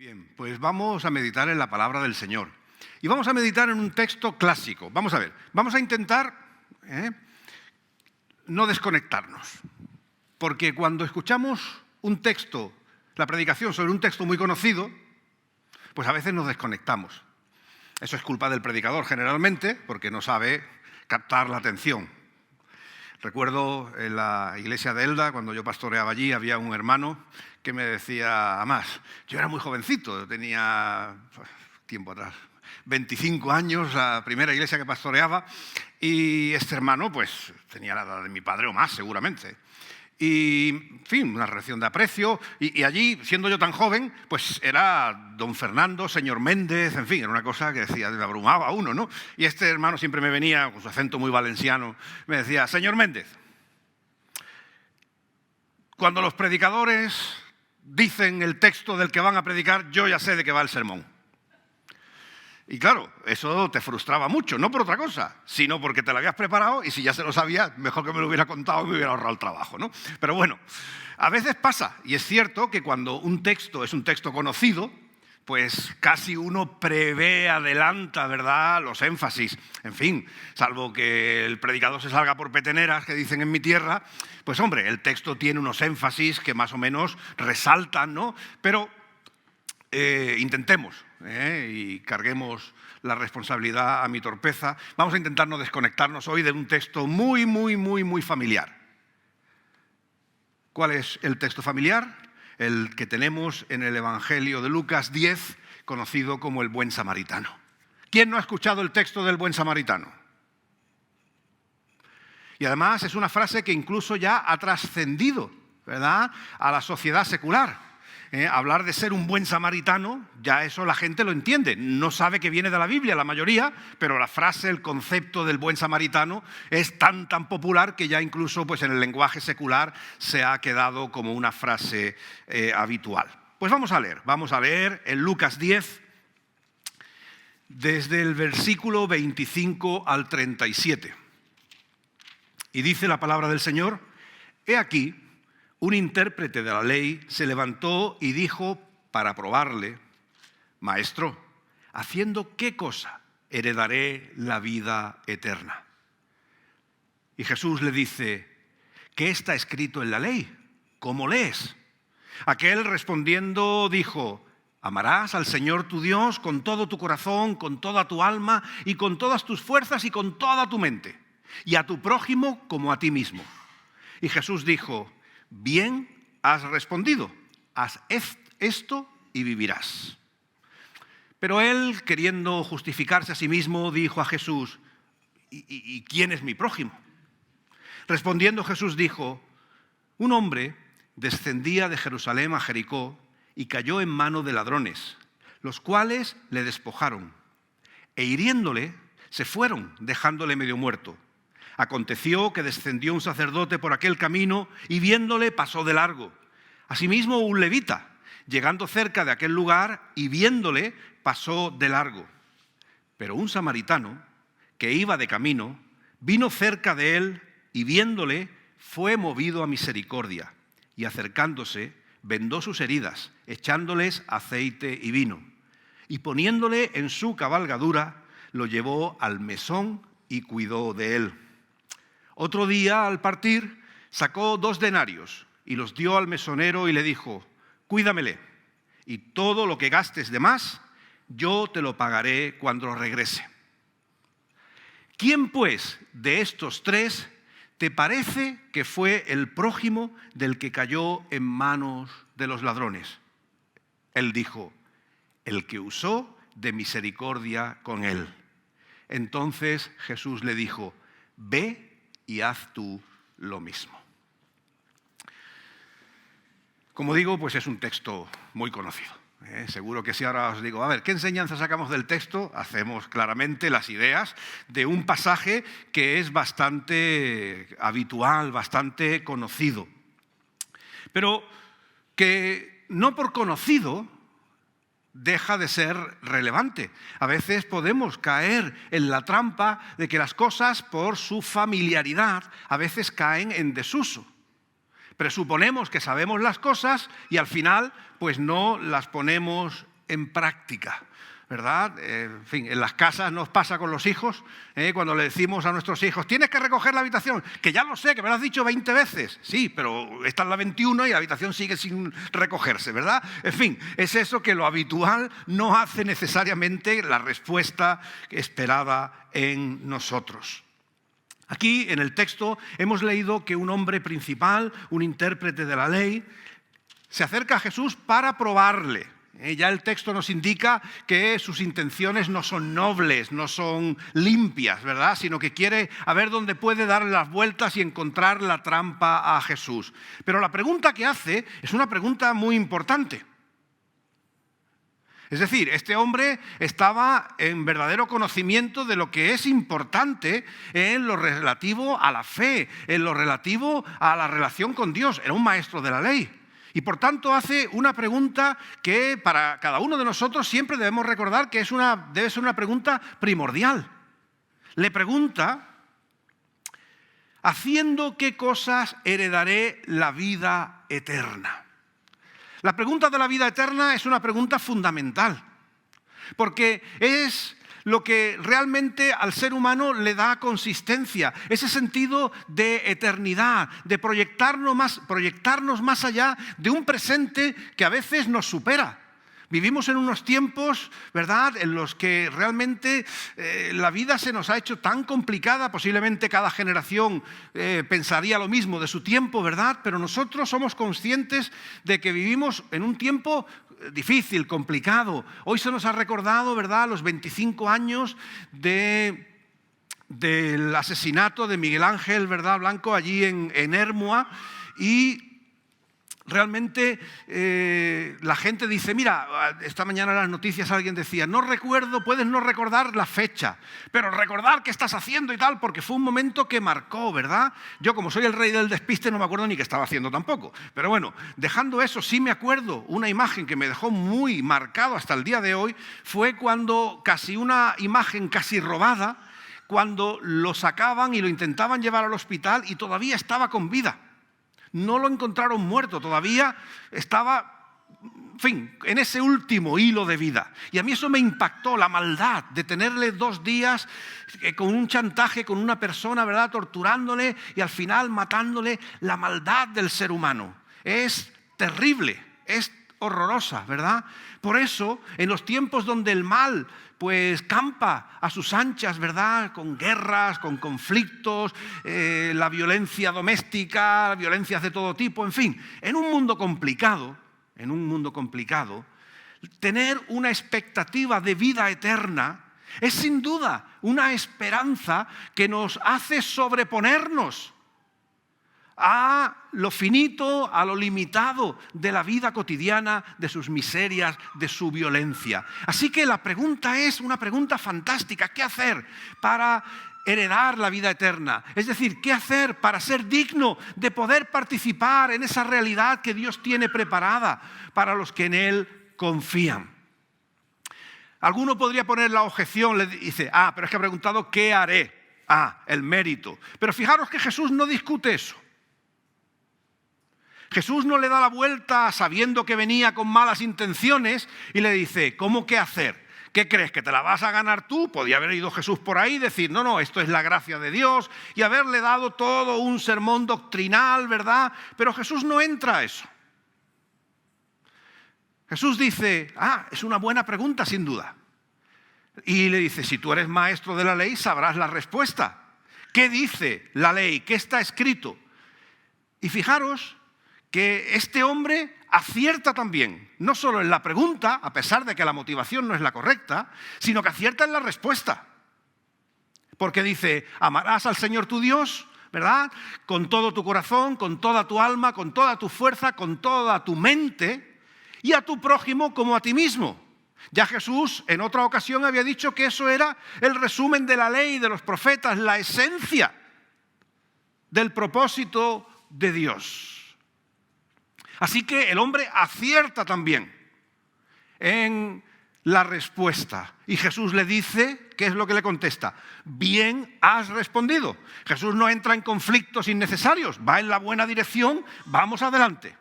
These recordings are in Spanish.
Bien, pues vamos a meditar en la palabra del Señor. Y vamos a meditar en un texto clásico. Vamos a ver, vamos a intentar no desconectarnos. Porque cuando escuchamos un texto, la predicación sobre un texto muy conocido, pues a veces nos desconectamos. Eso es culpa del predicador generalmente, porque no sabe captar la atención. Recuerdo en la iglesia de Elda, cuando yo pastoreaba allí, había un hermano que me decía, además, yo era muy jovencito, tenía tiempo atrás, 25 años, la primera iglesia que pastoreaba, y este hermano pues tenía la edad de mi padre o más seguramente. Y, en fin, una relación de aprecio, y allí, siendo yo tan joven, pues era don Fernando, señor Méndez, en fin, era una cosa que decía, me abrumaba a uno, ¿no? Y este hermano siempre me venía, con su acento muy valenciano, me decía, señor Méndez, cuando los predicadores dicen el texto del que van a predicar, yo ya sé de qué va el sermón. Y claro, eso te frustraba mucho, no por otra cosa, sino porque te lo habías preparado y si ya se lo sabías, mejor que me lo hubiera contado y me hubiera ahorrado el trabajo, ¿no? Pero bueno, a veces pasa, y es cierto que cuando un texto es un texto conocido, pues casi uno prevé, adelanta, ¿verdad?, los énfasis. En fin, salvo que el predicador se salga por peteneras, que dicen en mi tierra, pues hombre, el texto tiene unos énfasis que más o menos resaltan, ¿no? Pero intentemos y carguemos la responsabilidad a mi torpeza. Vamos a intentar no desconectarnos hoy de un texto muy familiar. ¿Cuál es el texto familiar? El que tenemos en el Evangelio de Lucas 10, conocido como el Buen Samaritano. ¿Quién no ha escuchado el texto del Buen Samaritano? Y además es una frase que incluso ya ha trascendido, ¿verdad?, a la sociedad secular. Hablar de ser un buen samaritano, ya eso la gente lo entiende. No sabe que viene de la Biblia la mayoría, pero la frase, el concepto del buen samaritano es tan popular que ya incluso pues, en el lenguaje secular se ha quedado como una frase habitual. Pues vamos a leer en Lucas 10, desde el versículo 25 al 37. Y dice la palabra del Señor, he aquí, un intérprete de la ley se levantó y dijo para probarle, Maestro, ¿haciendo qué cosa heredaré la vida eterna? Y Jesús le dice, ¿qué está escrito en la ley? ¿Cómo lees? Aquel respondiendo dijo, amarás al Señor tu Dios con todo tu corazón, con toda tu alma y con todas tus fuerzas y con toda tu mente, y a tu prójimo como a ti mismo. Y Jesús dijo, bien has respondido, haz esto y vivirás. Pero él, queriendo justificarse a sí mismo, dijo a Jesús, ¿y quién es mi prójimo? Respondiendo Jesús dijo, un hombre descendía de Jerusalén a Jericó y cayó en mano de ladrones, los cuales le despojaron, e hiriéndole se fueron, dejándole medio muerto. Aconteció que descendió un sacerdote por aquel camino y viéndole pasó de largo. Asimismo un levita, llegando cerca de aquel lugar y viéndole pasó de largo. Pero un samaritano que iba de camino vino cerca de él y viéndole fue movido a misericordia y acercándose vendó sus heridas, echándoles aceite y vino. Y poniéndole en su cabalgadura lo llevó al mesón y cuidó de él. Otro día, al partir, sacó 2 denarios y los dio al mesonero y le dijo, cuídamele, y todo lo que gastes de más, yo te lo pagaré cuando regrese. ¿Quién, pues, de estos 3 te parece que fue el prójimo del que cayó en manos de los ladrones? Él dijo, el que usó de misericordia con él. Entonces Jesús le dijo, ve y haz tú lo mismo. Como digo, pues es un texto muy conocido. Seguro que si ahora os digo, a ver, ¿qué enseñanza sacamos del texto? Hacemos claramente las ideas de un pasaje que es bastante habitual, bastante conocido. Pero que no por conocido deja de ser relevante. A veces podemos caer en la trampa de que las cosas, por su familiaridad, a veces caen en desuso. Presuponemos que sabemos las cosas y al final pues no las ponemos en práctica, ¿verdad? En fin, en las casas nos pasa con los hijos, cuando le decimos a nuestros hijos, tienes que recoger la habitación, que ya lo sé, que me lo has dicho 20 veces. Sí, pero esta es la 21 y la habitación sigue sin recogerse, ¿verdad? En fin, es eso, que lo habitual no hace necesariamente la respuesta esperada en nosotros. Aquí en el texto hemos leído que un hombre principal, un intérprete de la ley, se acerca a Jesús para probarle. Ya el texto nos indica que sus intenciones no son nobles, no son limpias, ¿verdad? Sino que quiere a ver dónde puede darle las vueltas y encontrar la trampa a Jesús. Pero la pregunta que hace es una pregunta muy importante. Es decir, este hombre estaba en verdadero conocimiento de lo que es importante en lo relativo a la fe, en lo relativo a la relación con Dios. Era un maestro de la ley. Y por tanto hace una pregunta que para cada uno de nosotros siempre debemos recordar que debe ser una pregunta primordial. Le pregunta, ¿haciendo qué cosas heredaré la vida eterna? La pregunta de la vida eterna es una pregunta fundamental, porque es lo que realmente al ser humano le da consistencia, ese sentido de eternidad, de proyectarnos más allá de un presente que a veces nos supera. Vivimos en unos tiempos, ¿verdad?, en los que realmente la vida se nos ha hecho tan complicada. Posiblemente cada generación pensaría lo mismo de su tiempo, ¿verdad? Pero nosotros somos conscientes de que vivimos en un tiempo difícil, complicado. Hoy se nos ha recordado, ¿verdad?, los 25 años del asesinato de Miguel Ángel, ¿verdad?, Blanco, allí en Ermua, y realmente la gente dice, mira, esta mañana en las noticias alguien decía, no recuerdo, puedes no recordar la fecha, pero recordar qué estás haciendo y tal, porque fue un momento que marcó, ¿verdad? Yo, como soy el rey del despiste, no me acuerdo ni qué estaba haciendo tampoco. Pero bueno, dejando eso, sí me acuerdo, una imagen que me dejó muy marcado hasta el día de hoy, fue cuando una imagen casi robada, cuando lo sacaban y lo intentaban llevar al hospital y todavía estaba con vida. No lo encontraron muerto, todavía estaba, en fin, en ese último hilo de vida. Y a mí eso me impactó, la maldad de tenerle 2 días con un chantaje con una persona, ¿verdad?, torturándole y al final matándole. La maldad del ser humano es terrible, es horrorosa, ¿verdad? Por eso, en los tiempos donde el mal pues campa a sus anchas, ¿verdad?, con guerras, con conflictos, la violencia doméstica, violencias de todo tipo, en fin, en un mundo complicado, tener una expectativa de vida eterna es sin duda una esperanza que nos hace sobreponernos a lo finito, a lo limitado de la vida cotidiana, de sus miserias, de su violencia. Así que la pregunta es una pregunta fantástica. ¿Qué hacer para heredar la vida eterna? Es decir, ¿qué hacer para ser digno de poder participar en esa realidad que Dios tiene preparada para los que en Él confían? Alguno podría poner la objeción, le dice, pero es que ha preguntado ¿qué haré? El mérito. Pero fijaros que Jesús no discute eso. Jesús no le da la vuelta sabiendo que venía con malas intenciones y le dice, ¿cómo qué hacer? ¿Qué crees, que te la vas a ganar tú? Podía haber ido Jesús por ahí y decir, no, esto es la gracia de Dios, y haberle dado todo un sermón doctrinal, ¿verdad? Pero Jesús no entra a eso. Jesús dice, es una buena pregunta sin duda. Y le dice, si tú eres maestro de la ley, sabrás la respuesta. ¿Qué dice la ley? ¿Qué está escrito? Y fijaros que este hombre acierta también, no solo en la pregunta, a pesar de que la motivación no es la correcta, sino que acierta en la respuesta. Porque dice, amarás al Señor tu Dios, ¿verdad?, con todo tu corazón, con toda tu alma, con toda tu fuerza, con toda tu mente, y a tu prójimo como a ti mismo. Ya Jesús en otra ocasión había dicho que eso era el resumen de la ley, de los profetas, la esencia del propósito de Dios. Así que el hombre acierta también en la respuesta. Y Jesús le dice, ¿qué es lo que le contesta? Bien has respondido. Jesús no entra en conflictos innecesarios, va en la buena dirección, vamos adelante.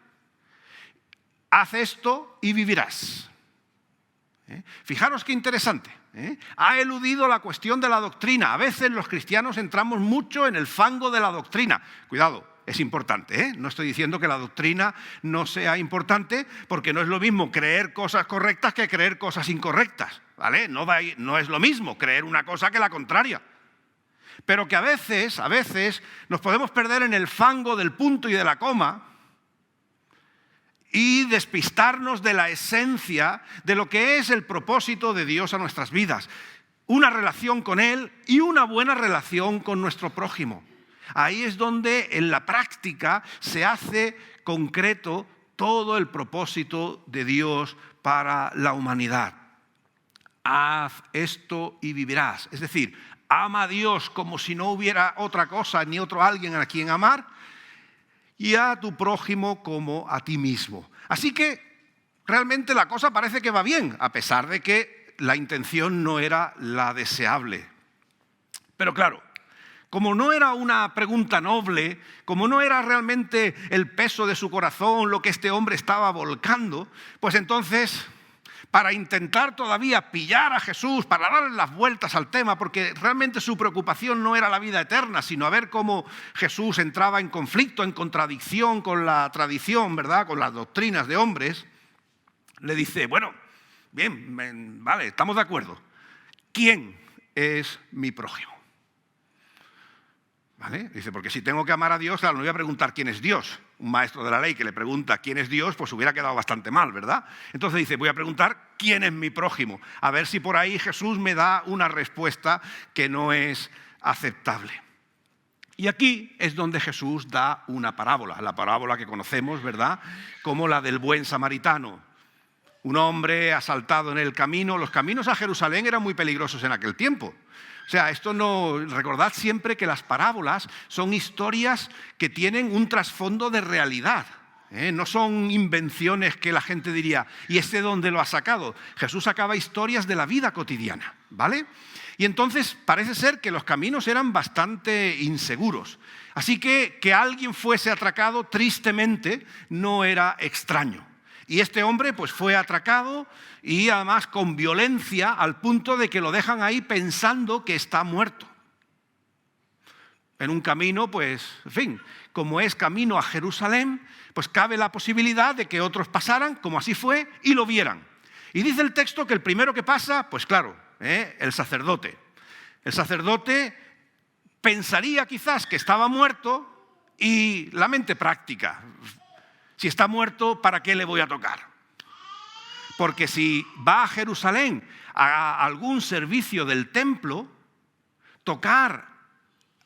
Haz esto y vivirás. Fijaros qué interesante. Ha eludido la cuestión de la doctrina. A veces los cristianos entramos mucho en el fango de la doctrina. Cuidado, es importante. No estoy diciendo que la doctrina no sea importante, porque no es lo mismo creer cosas correctas que creer cosas incorrectas, ¿vale? No es lo mismo creer una cosa que la contraria. Pero que a veces nos podemos perder en el fango del punto y de la coma y despistarnos de la esencia de lo que es el propósito de Dios a nuestras vidas. Una relación con Él y una buena relación con nuestro prójimo. Ahí es donde en la práctica se hace concreto todo el propósito de Dios para la humanidad. Haz esto y vivirás. Es decir, ama a Dios como si no hubiera otra cosa ni otro alguien a quien amar, y a tu prójimo como a ti mismo. Así que realmente la cosa parece que va bien, a pesar de que la intención no era la deseable. Pero claro, como no era una pregunta noble, como no era realmente el peso de su corazón lo que este hombre estaba volcando, pues entonces, para intentar todavía pillar a Jesús, para darle las vueltas al tema, porque realmente su preocupación no era la vida eterna, sino a ver cómo Jesús entraba en conflicto, en contradicción con la tradición, ¿verdad?, con las doctrinas de hombres, le dice, bueno, bien, vale, estamos de acuerdo. ¿Quién es mi prójimo? ¿Vale? Dice, porque si tengo que amar a Dios, claro, no voy a preguntar quién es Dios. Un maestro de la ley que le pregunta quién es Dios, pues hubiera quedado bastante mal, ¿verdad? Entonces dice, voy a preguntar quién es mi prójimo. A ver si por ahí Jesús me da una respuesta que no es aceptable. Y aquí es donde Jesús da una parábola, la parábola que conocemos, ¿verdad?, como la del buen samaritano. Un hombre asaltado en el camino. Los caminos a Jerusalén eran muy peligrosos en aquel tiempo. O sea, recordad siempre que las parábolas son historias que tienen un trasfondo de realidad. No son invenciones que la gente diría, ¿y este dónde lo ha sacado? Jesús sacaba historias de la vida cotidiana, ¿vale? Y entonces parece ser que los caminos eran bastante inseguros. Así que alguien fuese atracado tristemente no era extraño. Y este hombre pues fue atracado y además con violencia al punto de que lo dejan ahí pensando que está muerto. En un camino, pues, en fin, como es camino a Jerusalén, pues cabe la posibilidad de que otros pasaran, como así fue, y lo vieran. Y dice el texto que el primero que pasa, pues claro, el sacerdote. El sacerdote pensaría quizás que estaba muerto y la mente práctica. Si está muerto, ¿para qué le voy a tocar? Porque si va a Jerusalén a algún servicio del templo, tocar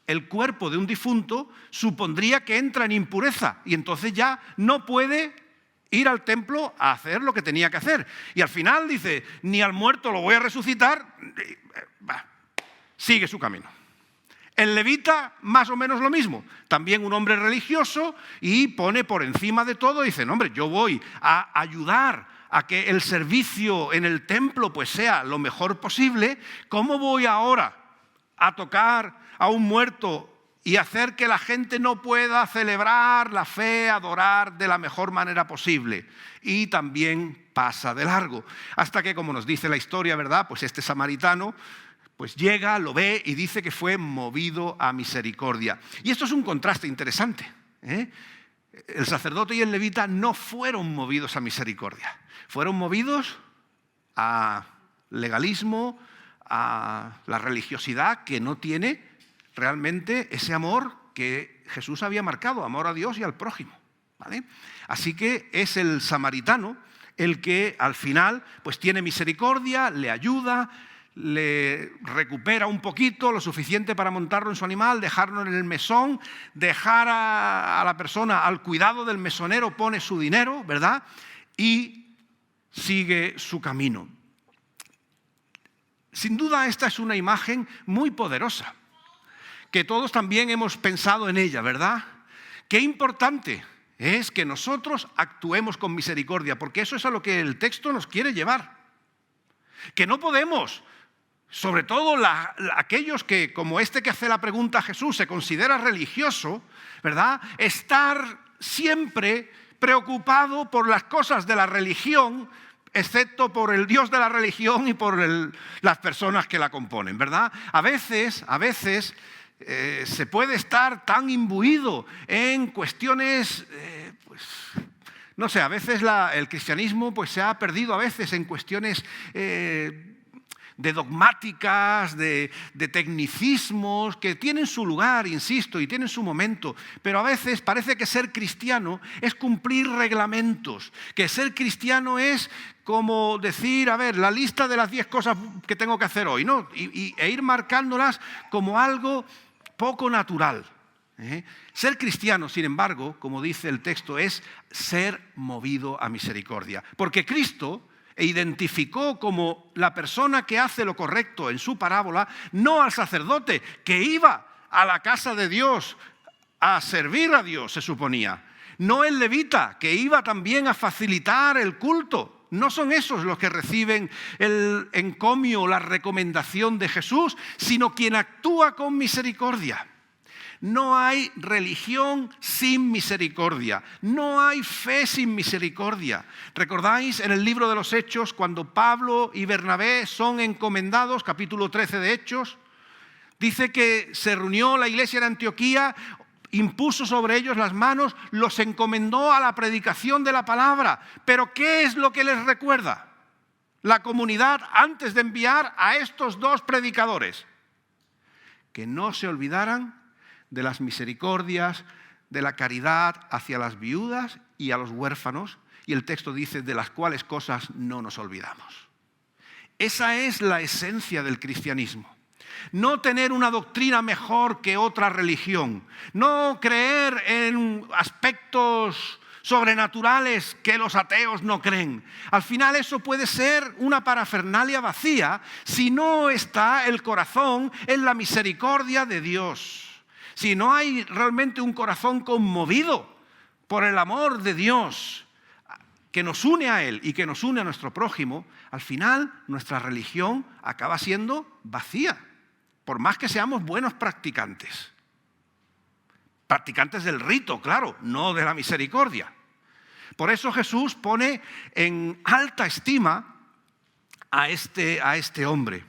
el cuerpo de un difunto supondría que entra en impureza y entonces ya no puede ir al templo a hacer lo que tenía que hacer. Y al final dice, ni al muerto lo voy a resucitar, sigue su camino. El levita, más o menos lo mismo, también un hombre religioso y pone por encima de todo, dice, no hombre, yo voy a ayudar a que el servicio en el templo pues sea lo mejor posible. ¿Cómo voy ahora a tocar a un muerto y hacer que la gente no pueda celebrar la fe, adorar de la mejor manera posible? Y también pasa de largo, hasta que, como nos dice la historia, ¿verdad?, pues este samaritano pues llega, lo ve y dice que fue movido a misericordia. Y esto es un contraste interesante. El sacerdote y el levita no fueron movidos a misericordia. Fueron movidos a legalismo, a la religiosidad que no tiene realmente ese amor que Jesús había marcado, amor a Dios y al prójimo, ¿vale? Así que es el samaritano el que al final pues tiene misericordia, le ayuda, le recupera un poquito, lo suficiente para montarlo en su animal, dejarlo en el mesón, dejar a la persona al cuidado del mesonero, pone su dinero, ¿verdad?, y sigue su camino. Sin duda esta es una imagen muy poderosa, que todos también hemos pensado en ella, ¿verdad? Qué importante es que nosotros actuemos con misericordia, porque eso es a lo que el texto nos quiere llevar. Que no podemos, sobre todo aquellos que, como este que hace la pregunta a Jesús, se considera religioso, ¿verdad?, estar siempre preocupado por las cosas de la religión, excepto por el Dios de la religión y por las personas que la componen, ¿verdad? A veces se puede estar tan imbuido en cuestiones, no sé, a veces el cristianismo pues, se ha perdido a veces en cuestiones de dogmáticas, de tecnicismos, que tienen su lugar, insisto, y tienen su momento, pero a veces parece que ser cristiano es cumplir reglamentos, que ser cristiano es como decir, a ver, la lista de las 10 cosas que tengo que hacer hoy, ¿no? E ir marcándolas como algo poco natural. Ser cristiano, sin embargo, como dice el texto, es ser movido a misericordia, porque Cristo identificó como la persona que hace lo correcto en su parábola, no al sacerdote que iba a la casa de Dios a servir a Dios, se suponía, no el levita que iba también a facilitar el culto. No son esos los que reciben el encomio, la recomendación de Jesús, sino quien actúa con misericordia. No hay religión sin misericordia, no hay fe sin misericordia. ¿Recordáis en el libro de los Hechos cuando Pablo y Bernabé son encomendados, capítulo 13 de Hechos? Dice que se reunió la iglesia de Antioquía, impuso sobre ellos las manos, los encomendó a la predicación de la palabra. ¿Pero qué es lo que les recuerda la comunidad antes de enviar a estos dos predicadores? Que no se olvidaran de las misericordias, de la caridad hacia las viudas y a los huérfanos, y el texto dice de las cuales cosas no nos olvidamos. Esa es la esencia del cristianismo. No tener una doctrina mejor que otra religión, no creer en aspectos sobrenaturales que los ateos no creen. Al final eso puede ser una parafernalia vacía si no está el corazón en la misericordia de Dios. Si no hay realmente un corazón conmovido por el amor de Dios que nos une a Él y que nos une a nuestro prójimo, al final nuestra religión acaba siendo vacía, por más que seamos buenos practicantes. Practicantes del rito, claro, no de la misericordia. Por eso Jesús pone en alta estima a este hombre,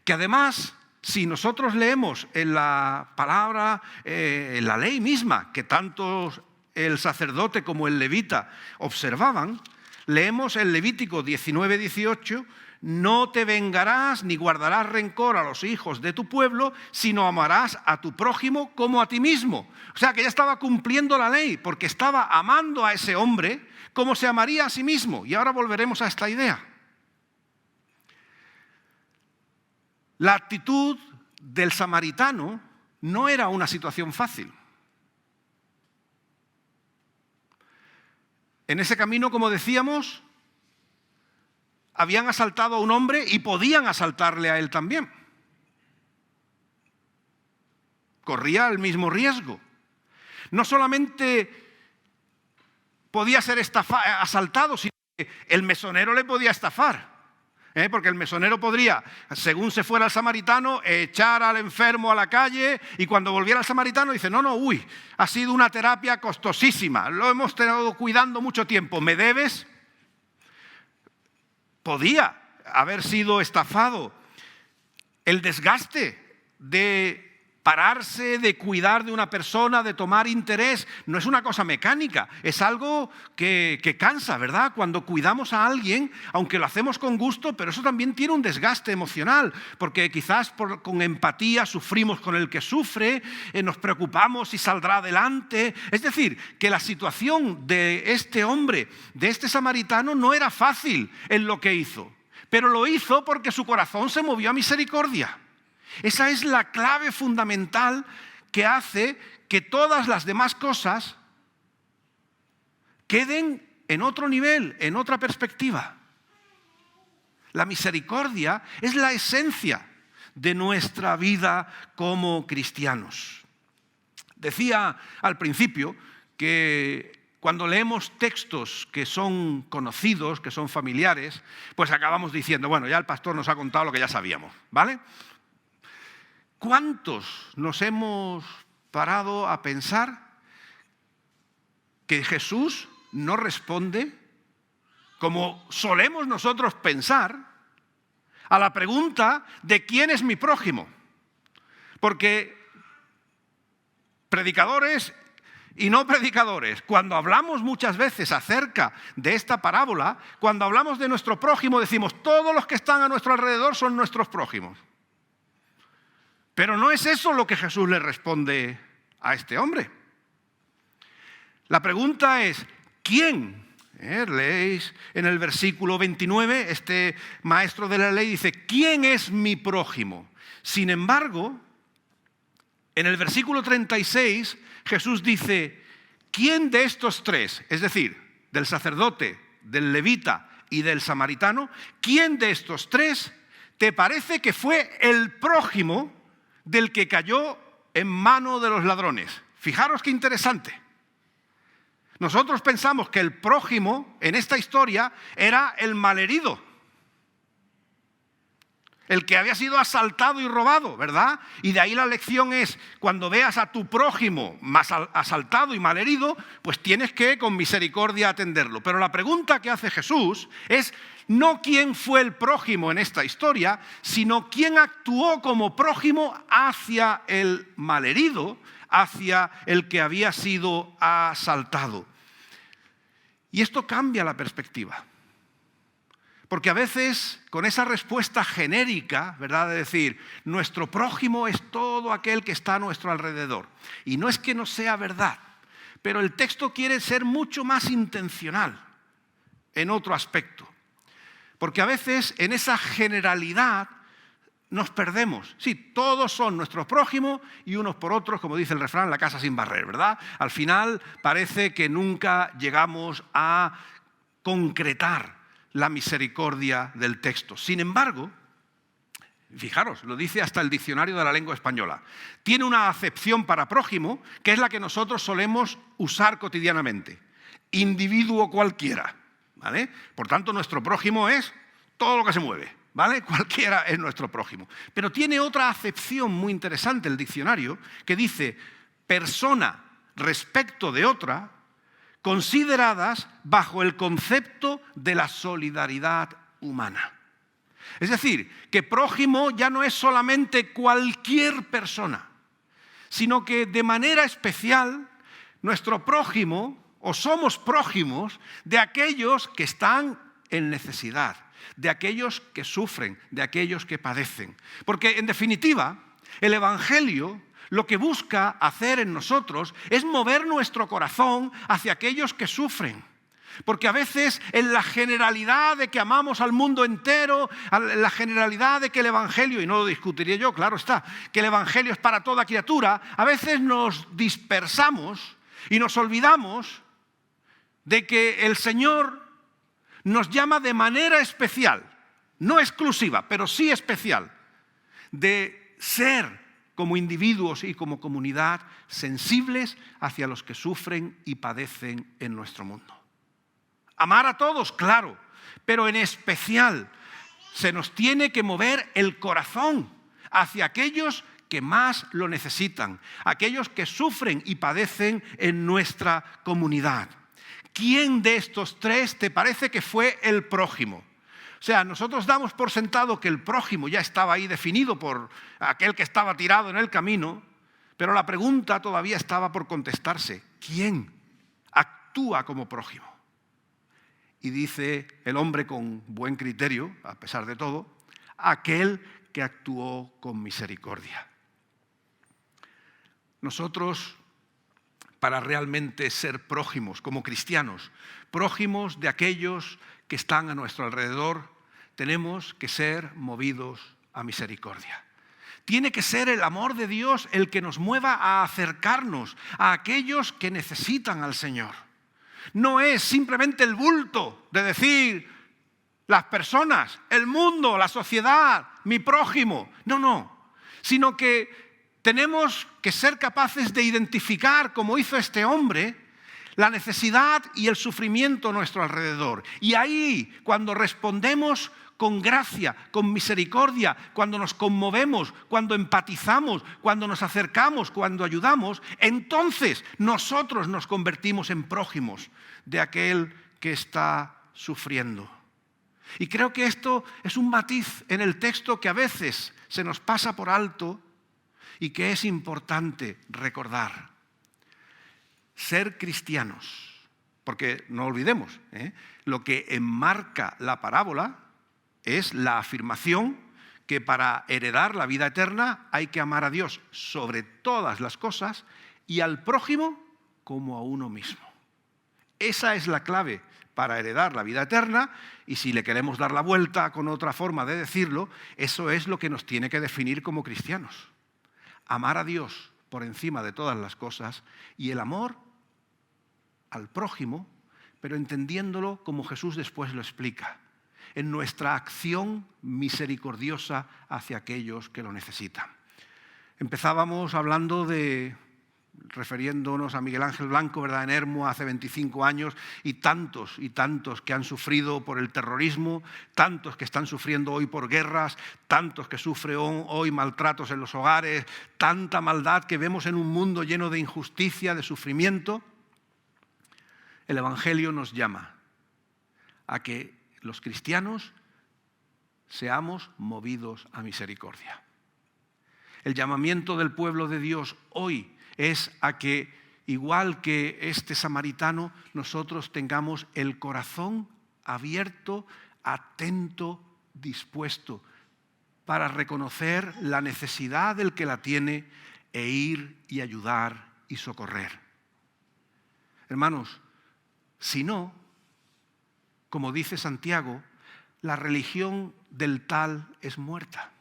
que además, si nosotros leemos en la palabra, en la ley misma, que tanto el sacerdote como el levita observaban, leemos en Levítico 19:18, no te vengarás ni guardarás rencor a los hijos de tu pueblo, sino amarás a tu prójimo como a ti mismo. O sea que ya estaba cumpliendo la ley, porque estaba amando a ese hombre como se amaría a sí mismo. Y ahora volveremos a esta idea. La actitud del samaritano no era una situación fácil. En ese camino, como decíamos, habían asaltado a un hombre y podían asaltarle a él también. Corría el mismo riesgo. No solamente podía ser asaltado, sino que el mesonero le podía estafar. Porque el mesonero podría, según se fuera el samaritano, echar al enfermo a la calle, y cuando volviera el samaritano dice, ha sido una terapia costosísima, lo hemos tenido cuidando mucho tiempo, ¿me debes? Podía haber sido estafado. El desgaste de pararse, de cuidar de una persona, de tomar interés, no es una cosa mecánica, es algo que cansa, ¿verdad? Cuando cuidamos a alguien, aunque lo hacemos con gusto, pero eso también tiene un desgaste emocional, porque quizás con empatía sufrimos con el que sufre, nos preocupamos si saldrá adelante. Es decir, que la situación de este hombre, de este samaritano, no era fácil en lo que hizo, pero lo hizo porque su corazón se movió a misericordia. Esa es la clave fundamental que hace que todas las demás cosas queden en otro nivel, en otra perspectiva. La misericordia es la esencia de nuestra vida como cristianos. Decía al principio que cuando leemos textos que son conocidos, que son familiares, pues acabamos diciendo, ya el pastor nos ha contado lo que ya sabíamos, ¿vale? ¿Cuántos nos hemos parado a pensar que Jesús no responde como solemos nosotros pensar, a la pregunta de quién es mi prójimo. Porque predicadores y no predicadores, cuando hablamos muchas veces acerca de esta parábola, cuando hablamos de nuestro prójimo, decimos, todos los que están a nuestro alrededor son nuestros prójimos. Pero no es eso lo que Jesús le responde a este hombre. La pregunta es, ¿quién? Leéis en el versículo 29, este maestro de la ley dice, ¿quién es mi prójimo? Sin embargo, en el versículo 36, Jesús dice, ¿quién de estos tres, es decir, del sacerdote, del levita y del samaritano, quién de estos tres te parece que fue el prójimo del que cayó en mano de los ladrones? Fijaros qué interesante. Nosotros pensamos que el prójimo en esta historia era el malherido, el que había sido asaltado y robado, ¿verdad? Y de ahí la lección es, cuando veas a tu prójimo más asaltado y malherido, pues tienes que con misericordia atenderlo. Pero la pregunta que hace Jesús es no quién fue el prójimo en esta historia, sino quién actuó como prójimo hacia el malherido, hacia el que había sido asaltado. Y esto cambia la perspectiva. Porque a veces, con esa respuesta genérica, ¿verdad?, de decir, nuestro prójimo es todo aquel que está a nuestro alrededor. Y no es que no sea verdad, pero el texto quiere ser mucho más intencional en otro aspecto. Porque a veces, en esa generalidad, nos perdemos. Sí, todos son nuestros prójimos y unos por otros, como dice el refrán, la casa sin barrer, ¿verdad? Al final parece que nunca llegamos a concretar la misericordia del texto. Sin embargo, fijaros, lo dice hasta el diccionario de la lengua española, tiene una acepción para prójimo que es la que nosotros solemos usar cotidianamente. Individuo cualquiera, ¿vale? Por tanto, nuestro prójimo es todo lo que se mueve, ¿vale? Cualquiera es nuestro prójimo. Pero tiene otra acepción muy interesante el diccionario que dice persona respecto de otra consideradas bajo el concepto de la solidaridad humana. Es decir, que prójimo ya no es solamente cualquier persona, sino que de manera especial nuestro prójimo, o somos prójimos de aquellos que están en necesidad, de aquellos que sufren, de aquellos que padecen. Porque en definitiva, el Evangelio lo que busca hacer en nosotros es mover nuestro corazón hacia aquellos que sufren. Porque a veces en la generalidad de que amamos al mundo entero, en la generalidad de que el Evangelio, y no lo discutiría yo, claro está, que el Evangelio es para toda criatura, a veces nos dispersamos y nos olvidamos de que el Señor nos llama de manera especial, no exclusiva, pero sí especial, de ser como individuos y como comunidad sensibles hacia los que sufren y padecen en nuestro mundo. Amar a todos, claro, pero en especial se nos tiene que mover el corazón hacia aquellos que más lo necesitan, aquellos que sufren y padecen en nuestra comunidad. ¿Quién de estos tres te parece que fue el prójimo? O sea, nosotros damos por sentado que el prójimo ya estaba ahí definido por aquel que estaba tirado en el camino, pero la pregunta todavía estaba por contestarse. ¿Quién actúa como prójimo? Y dice el hombre con buen criterio, a pesar de todo, aquel que actuó con misericordia. Nosotros, para realmente ser prójimos como cristianos, prójimos de aquellos que están a nuestro alrededor, tenemos que ser movidos a misericordia. Tiene que ser el amor de Dios el que nos mueva a acercarnos a aquellos que necesitan al Señor. No es simplemente el bulto de decir las personas, el mundo, la sociedad, mi prójimo. No, sino que tenemos que ser capaces de identificar, como hizo este hombre, la necesidad y el sufrimiento a nuestro alrededor. Y ahí, cuando respondemos con gracia, con misericordia, cuando nos conmovemos, cuando empatizamos, cuando nos acercamos, cuando ayudamos, entonces nosotros nos convertimos en prójimos de aquel que está sufriendo. Y creo que esto es un matiz en el texto que a veces se nos pasa por alto y que es importante recordar. Ser cristianos, porque no olvidemos, lo que enmarca la parábola es la afirmación que para heredar la vida eterna hay que amar a Dios sobre todas las cosas y al prójimo como a uno mismo. Esa es la clave para heredar la vida eterna, y si le queremos dar la vuelta con otra forma de decirlo, eso es lo que nos tiene que definir como cristianos. Amar a Dios por encima de todas las cosas y el amor al prójimo, pero entendiéndolo como Jesús después lo explica, en nuestra acción misericordiosa hacia aquellos que lo necesitan. Empezábamos hablando refiriéndonos a Miguel Ángel Blanco, ¿verdad?, en Ermua hace 25 años, y tantos que han sufrido por el terrorismo, tantos que están sufriendo hoy por guerras, tantos que sufren hoy maltratos en los hogares, tanta maldad que vemos en un mundo lleno de injusticia, de sufrimiento. El Evangelio nos llama a que los cristianos seamos movidos a misericordia. El llamamiento del pueblo de Dios hoy es a que, igual que este samaritano, nosotros tengamos el corazón abierto, atento, dispuesto para reconocer la necesidad del que la tiene e ir y ayudar y socorrer. Hermanos, si no, como dice Santiago, la religión del tal es muerta.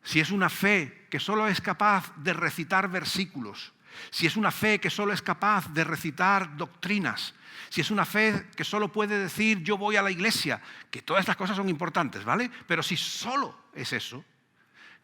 Si es una fe que solo es capaz de recitar versículos, si es una fe que solo es capaz de recitar doctrinas, si es una fe que solo puede decir yo voy a la iglesia, que todas estas cosas son importantes, ¿vale? Pero si solo es eso,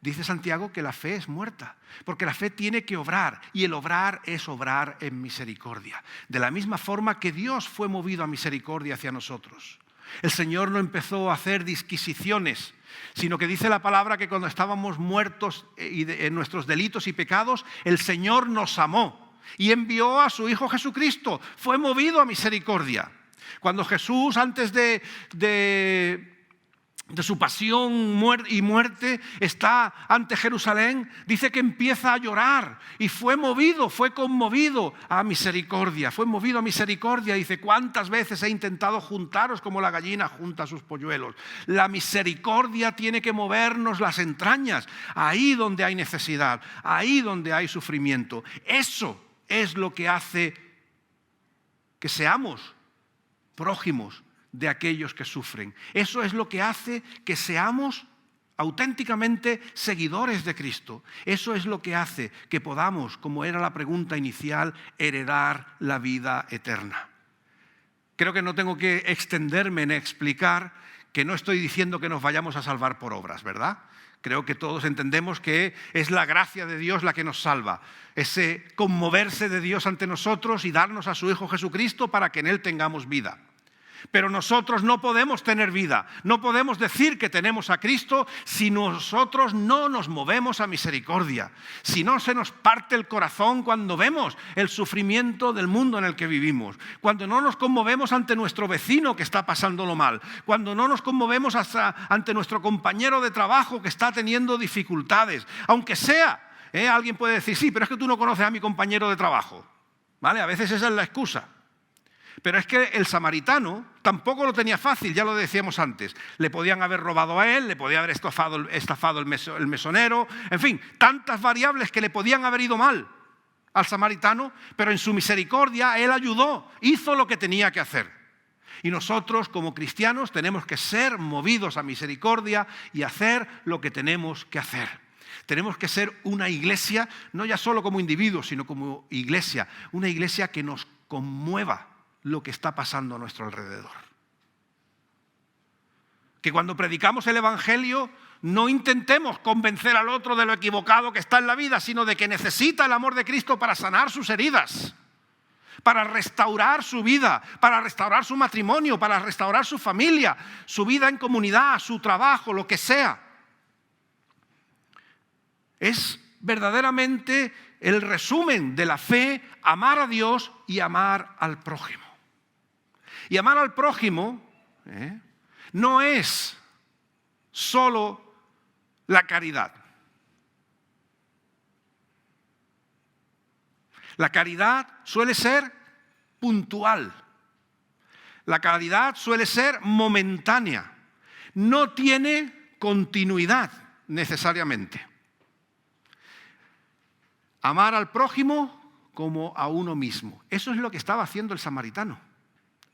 dice Santiago que la fe es muerta, porque la fe tiene que obrar, y el obrar es obrar en misericordia. De la misma forma que Dios fue movido a misericordia hacia nosotros. El Señor no empezó a hacer disquisiciones, sino que dice la palabra que cuando estábamos muertos en nuestros delitos y pecados, el Señor nos amó y envió a su Hijo Jesucristo. Fue movido a misericordia. Cuando Jesús, antes de su pasión y muerte, está ante Jerusalén, dice que empieza a llorar y fue conmovido a misericordia. Fue movido a misericordia. Dice, ¿cuántas veces he intentado juntaros como la gallina junta sus polluelos? La misericordia tiene que movernos las entrañas, ahí donde hay necesidad, ahí donde hay sufrimiento. Eso es lo que hace que seamos prójimos de aquellos que sufren. Eso es lo que hace que seamos auténticamente seguidores de Cristo. Eso es lo que hace que podamos, como era la pregunta inicial, heredar la vida eterna. Creo que no tengo que extenderme en explicar que no estoy diciendo que nos vayamos a salvar por obras, ¿verdad? Creo que todos entendemos que es la gracia de Dios la que nos salva. Ese conmoverse de Dios ante nosotros y darnos a su Hijo Jesucristo para que en Él tengamos vida. Pero nosotros no podemos tener vida, no podemos decir que tenemos a Cristo si nosotros no nos movemos a misericordia, si no se nos parte el corazón cuando vemos el sufrimiento del mundo en el que vivimos, cuando no nos conmovemos ante nuestro vecino que está pasándolo mal, cuando no nos conmovemos ante nuestro compañero de trabajo que está teniendo dificultades, aunque sea, alguien puede decir, sí, pero es que tú no conoces a mi compañero de trabajo, ¿vale? A veces esa es la excusa. Pero es que el samaritano tampoco lo tenía fácil, ya lo decíamos antes. Le podían haber robado a él, le podía haber estafado el mesonero, en fin, tantas variables que le podían haber ido mal al samaritano, pero en su misericordia él ayudó, hizo lo que tenía que hacer. Y nosotros como cristianos tenemos que ser movidos a misericordia y hacer lo que tenemos que hacer. Tenemos que ser una iglesia, no ya solo como individuos, sino como iglesia, una iglesia que nos conmueva lo que está pasando a nuestro alrededor. Que cuando predicamos el Evangelio no intentemos convencer al otro de lo equivocado que está en la vida, sino de que necesita el amor de Cristo para sanar sus heridas, para restaurar su vida, para restaurar su matrimonio, para restaurar su familia, su vida en comunidad, su trabajo, lo que sea. Es verdaderamente el resumen de la fe, amar a Dios y amar al prójimo. Y amar al prójimo no es solo la caridad. La caridad suele ser puntual. La caridad suele ser momentánea. No tiene continuidad necesariamente. Amar al prójimo como a uno mismo. Eso es lo que estaba haciendo el samaritano.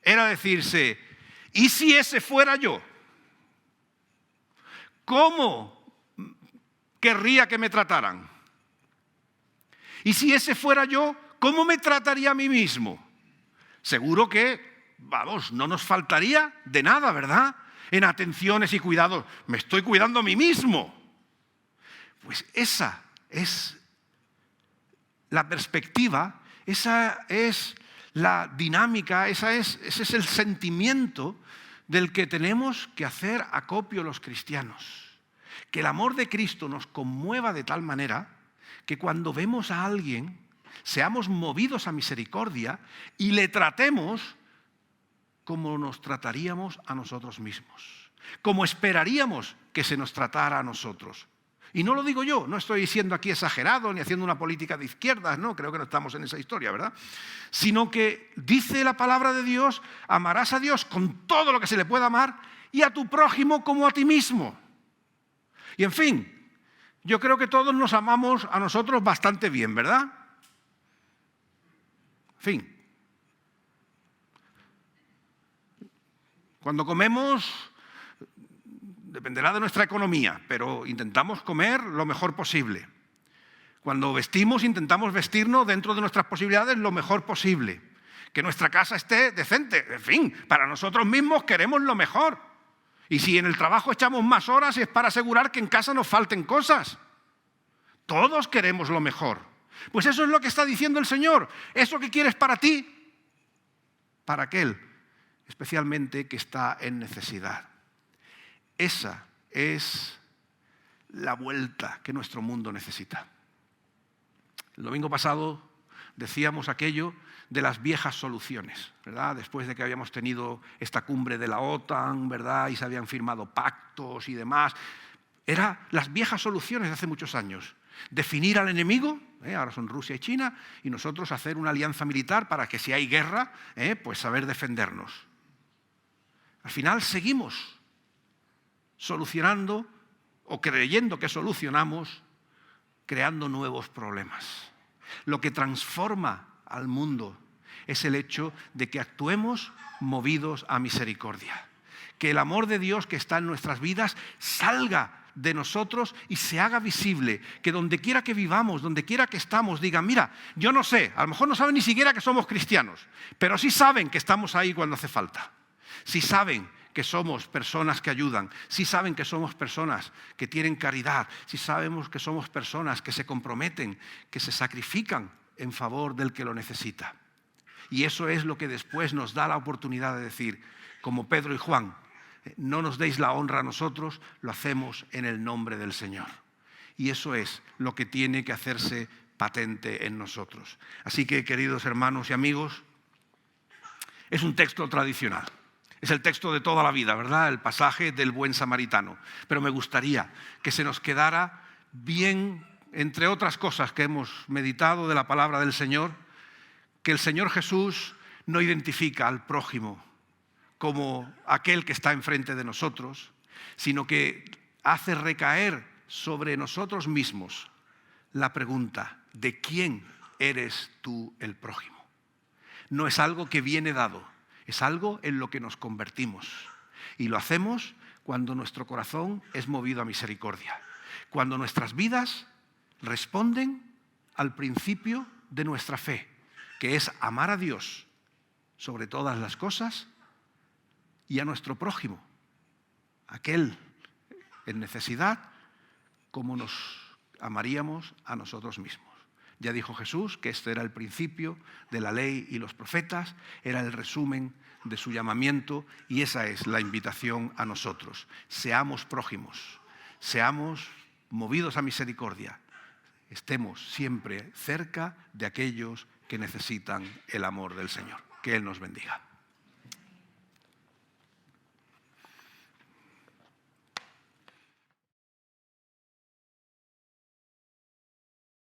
Era decirse, ¿y si ese fuera yo? ¿Cómo querría que me trataran? ¿Y si ese fuera yo, cómo me trataría a mí mismo? Seguro que, vamos, no nos faltaría de nada, ¿verdad? En atenciones y cuidados. Me estoy cuidando a mí mismo. Pues esa es la perspectiva, esa es la dinámica, ese es el sentimiento del que tenemos que hacer acopio los cristianos. Que el amor de Cristo nos conmueva de tal manera que cuando vemos a alguien seamos movidos a misericordia y le tratemos como nos trataríamos a nosotros mismos, como esperaríamos que se nos tratara a nosotros. Y no lo digo yo, no estoy siendo aquí exagerado ni haciendo una política de izquierdas, no, creo que no estamos en esa historia, ¿verdad? Sino que dice la palabra de Dios, amarás a Dios con todo lo que se le pueda amar y a tu prójimo como a ti mismo. Y en fin, yo creo que todos nos amamos a nosotros bastante bien, ¿verdad? En fin. Cuando comemos, dependerá de nuestra economía, pero intentamos comer lo mejor posible. Cuando vestimos, intentamos vestirnos dentro de nuestras posibilidades lo mejor posible. Que nuestra casa esté decente. En fin, para nosotros mismos queremos lo mejor. Y si en el trabajo echamos más horas es para asegurar que en casa nos falten cosas. Todos queremos lo mejor. Pues eso es lo que está diciendo el Señor. Eso que quieres para ti, para aquel, especialmente que está en necesidad. Esa es la vuelta que nuestro mundo necesita. El domingo pasado decíamos aquello de las viejas soluciones, ¿verdad? Después de que habíamos tenido esta cumbre de la OTAN, ¿verdad? Y se habían firmado pactos y demás. Eran las viejas soluciones de hace muchos años. Definir al enemigo, ahora son Rusia y China, y nosotros hacer una alianza militar para que si hay guerra, pues saber defendernos. Al final seguimos solucionando o creyendo que solucionamos, creando nuevos problemas. Lo que transforma al mundo es el hecho de que actuemos movidos a misericordia. Que el amor de Dios que está en nuestras vidas salga de nosotros y se haga visible. Que donde quiera que vivamos, donde quiera que estamos, digan, mira, yo no sé, a lo mejor no saben ni siquiera que somos cristianos, pero sí saben que estamos ahí cuando hace falta. Sí saben que somos personas que ayudan, sí saben que somos personas que tienen caridad, sí sabemos que somos personas que se comprometen, que se sacrifican en favor del que lo necesita. Y eso es lo que después nos da la oportunidad de decir, como Pedro y Juan, no nos deis la honra a nosotros, lo hacemos en el nombre del Señor. Y eso es lo que tiene que hacerse patente en nosotros. Así que, queridos hermanos y amigos, es un texto tradicional. Es el texto de toda la vida, ¿verdad? El pasaje del buen samaritano. Pero me gustaría que se nos quedara bien, entre otras cosas que hemos meditado de la palabra del Señor, que el Señor Jesús no identifica al prójimo como aquel que está enfrente de nosotros, sino que hace recaer sobre nosotros mismos la pregunta, ¿de quién eres tú el prójimo? No es algo que viene dado, es algo en lo que nos convertimos. Y lo hacemos cuando nuestro corazón es movido a misericordia, cuando nuestras vidas responden al principio de nuestra fe, que es amar a Dios sobre todas las cosas y a nuestro prójimo, aquel en necesidad, como nos amaríamos a nosotros mismos. Ya dijo Jesús que este era el principio de la ley y los profetas, era el resumen de su llamamiento y esa es la invitación a nosotros. Seamos prójimos, seamos movidos a misericordia, estemos siempre cerca de aquellos que necesitan el amor del Señor. Que Él nos bendiga.